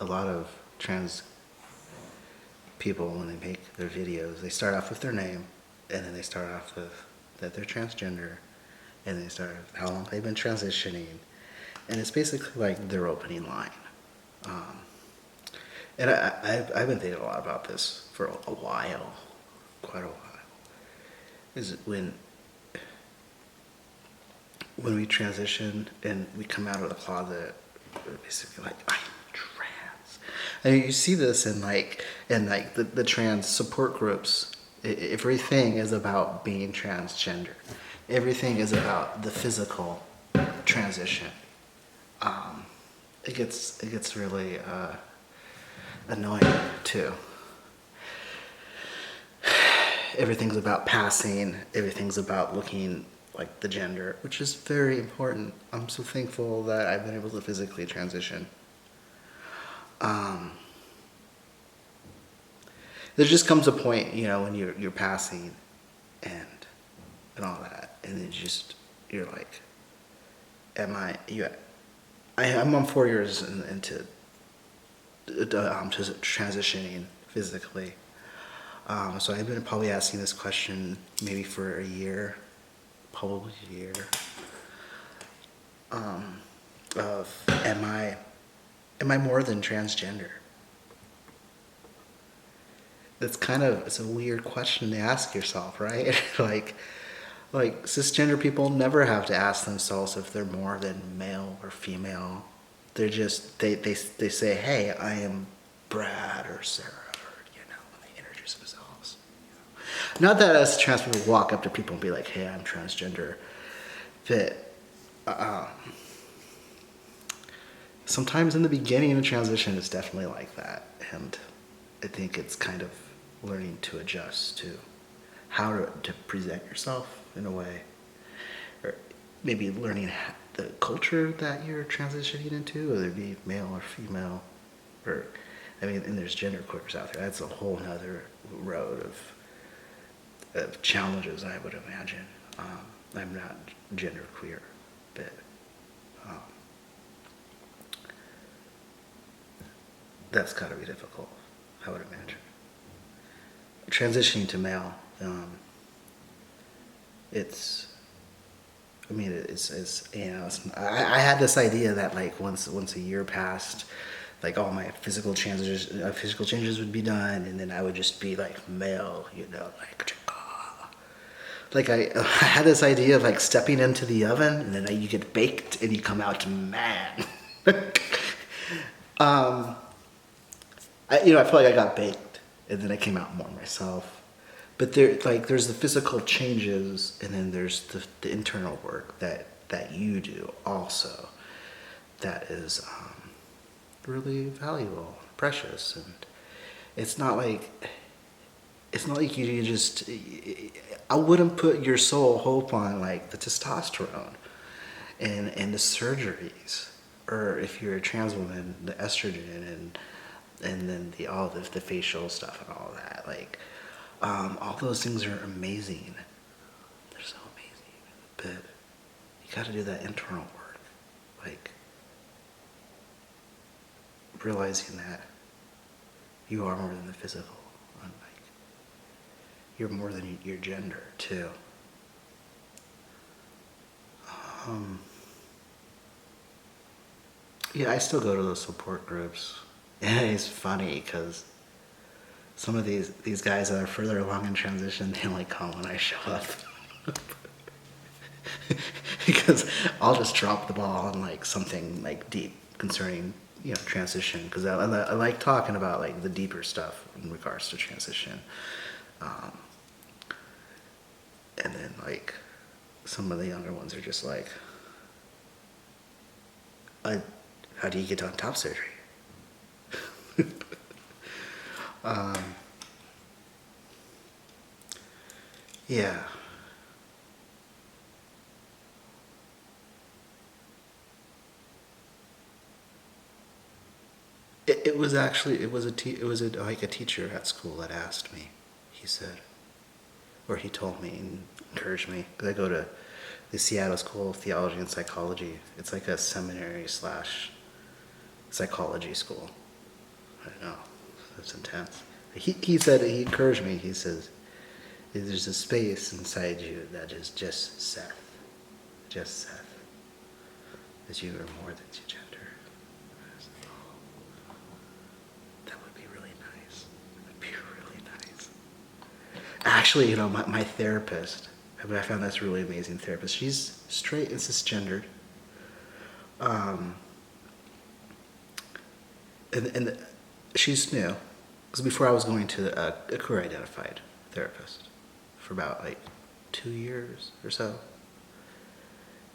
lot of trans people, when they make their videos, they start off with their name, and then they start off with that they're transgender, and then they start with how long they've been transitioning, and it's basically like their opening line. Um, and I've been thinking a lot about this for a while, quite a while. Is when we transition and we come out of the closet, we're basically like, I'm trans. I mean, you see this in the trans support groups. Everything is about being transgender. Everything is about the physical transition. It gets really annoying too. Everything's about passing. Everything's about looking like the gender, which is very important. I'm so thankful that I've been able to physically transition. There just comes a point, when you're passing and all that, and you're like, I'm on 4 years into transitioning physically. So I've been probably asking this question maybe for a year, probably a year, of am I more than transgender? It's a weird question to ask yourself, right? like cisgender people never have to ask themselves if they're more than male or female. They're just, they say, hey, I am Brad or Sarah, when they introduce themselves. Not that us trans people walk up to people and be like, hey, I'm transgender. But sometimes in the beginning of transition, it's definitely like that. And I think it's kind of learning to adjust to how to present yourself in a way, or maybe learning the culture that you're transitioning into, whether it be male or female, and there's gender queers out there. That's a whole nother road of challenges, I would imagine. I'm not gender queer, but that's gotta be difficult, I would imagine. Transitioning to male, I had this idea that like once a year passed, like all my physical changes would be done, and then I would just be like male, like I had this idea of like stepping into the oven, and then you get baked and you come out man. I feel like I got baked, and then I came out more myself. But there's the physical changes, and then there's the internal work that you do also. That is really valuable, precious, and it's not like you just. I wouldn't put your sole hope on like the testosterone and the surgeries, or if you're a trans woman, the estrogen and then all the facial stuff and all that. All those things are amazing. They're so amazing, but you got to do that internal work, like realizing that you are more than the physical, and like you're more than your gender too. Yeah, I still go to those support groups, and it's funny because some of these guys that are further along in transition, they only come when I show up. Because I'll just drop the ball on like something like deep concerning transition, because I like talking about like the deeper stuff in regards to transition. And then like some of the younger ones are just like, how do you get on top surgery? Yeah. It was actually like a teacher at school that asked me. He said, or he told me and encouraged me, because I go to the Seattle School of Theology and Psychology. It's like a seminary / psychology school. I know. That's intense. He said, he encouraged me. He says, there's a space inside you that is just Seth. Just Seth. That you are more than your gender. I said, oh, that would be really nice. That would be really nice. Actually, my therapist, I found this really amazing therapist. She's straight and cisgendered. And she's new. Because before I was going to a queer identified therapist for about like 2 years or so.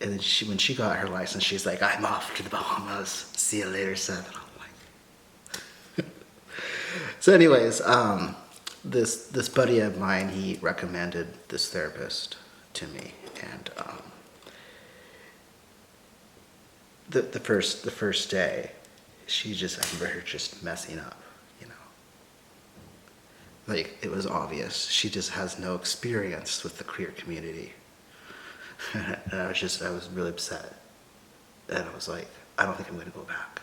And then when she got her license, she's like, I'm off to the Bahamas. See you later, Seth. And I'm like, so anyways, this buddy of mine, he recommended this therapist to me. And the first day, I remember her just messing up, Like, it was obvious. She just has no experience with the queer community. And I was really upset. And I was like, I don't think I'm going to go back.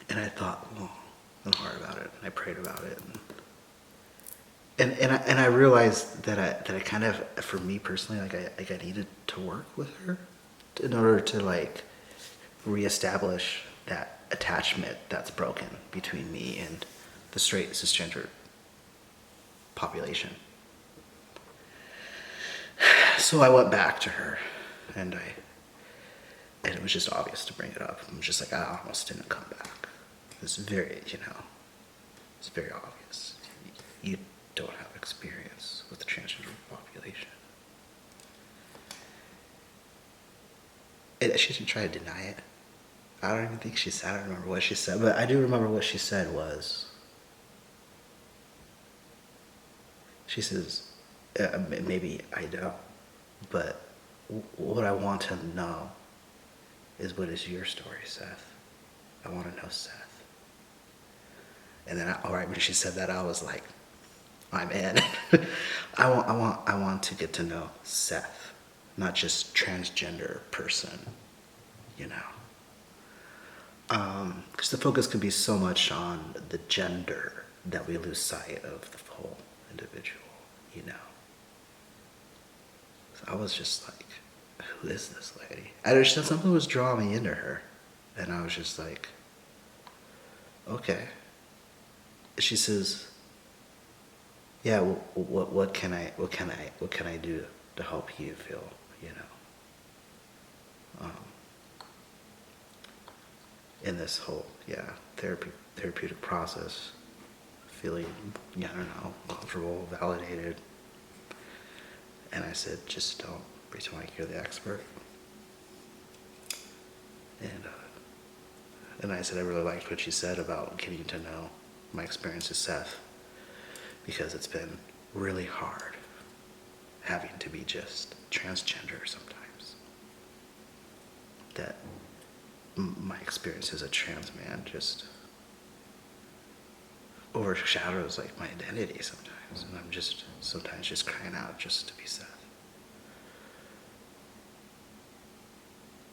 And I thought long hard about it. And I prayed about it. And I realized that I kind of, for me personally, I needed to work with her in order to like reestablish that attachment that's broken between me and the straight cisgender population. So I went back to her, and it was just obvious to bring it up. I'm just like, I almost didn't come back. It's very, it's very obvious. You don't have experience with the transgender population. And she didn't try to deny it. I don't even think I don't remember what she said, but I do remember what she said was, she says, maybe I don't, but what I want to know is, what is your story, Seth? I want to know Seth. And then, when she said that, I was like, I'm in. I want to get to know Seth, not just transgender person, Because the focus can be so much on the gender that we lose sight of the whole individual, So I was just like, who is this lady? I understand something was drawing me into her. And I was just like, okay. She says, yeah, what can I do to help you feel, in this whole, therapeutic process, feeling, comfortable, validated. And I said, just don't pretend like you're the expert. And I said, I really liked what she said about getting to know my experience with Seth, because it's been really hard having to be just transgender sometimes. That my experience as a trans man just overshadows like my identity sometimes, and I'm just sometimes just crying out just to be Seth.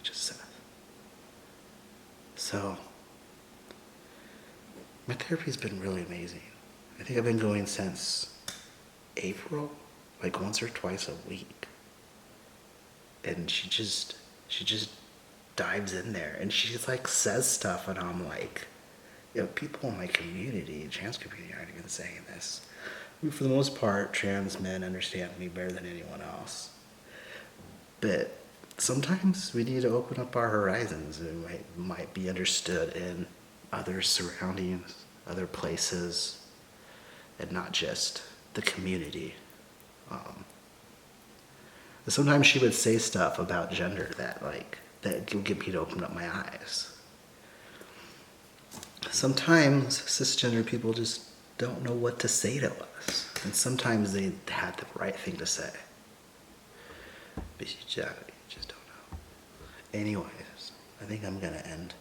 Just Seth. So my therapy's been really amazing. I think I've been going since April, like once or twice a week. And she just dives in there, and she like says stuff, and I'm like, people in my community, trans community, aren't even saying this. I mean, for the most part, trans men understand me better than anyone else. But sometimes we need to open up our horizons, and might be understood in other surroundings, other places, and not just the community. Sometimes she would say stuff about gender that would get me to open up my eyes. Sometimes cisgender people just don't know what to say to us, and sometimes they had the right thing to say, but you just don't know. Anyways, I think I'm gonna end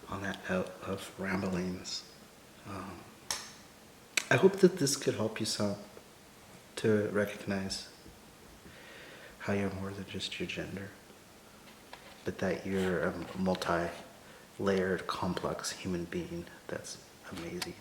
on that note of ramblings. I hope that this could help you some to recognize how you're more than just your gender, but that you're a layered, complex human being that's amazing.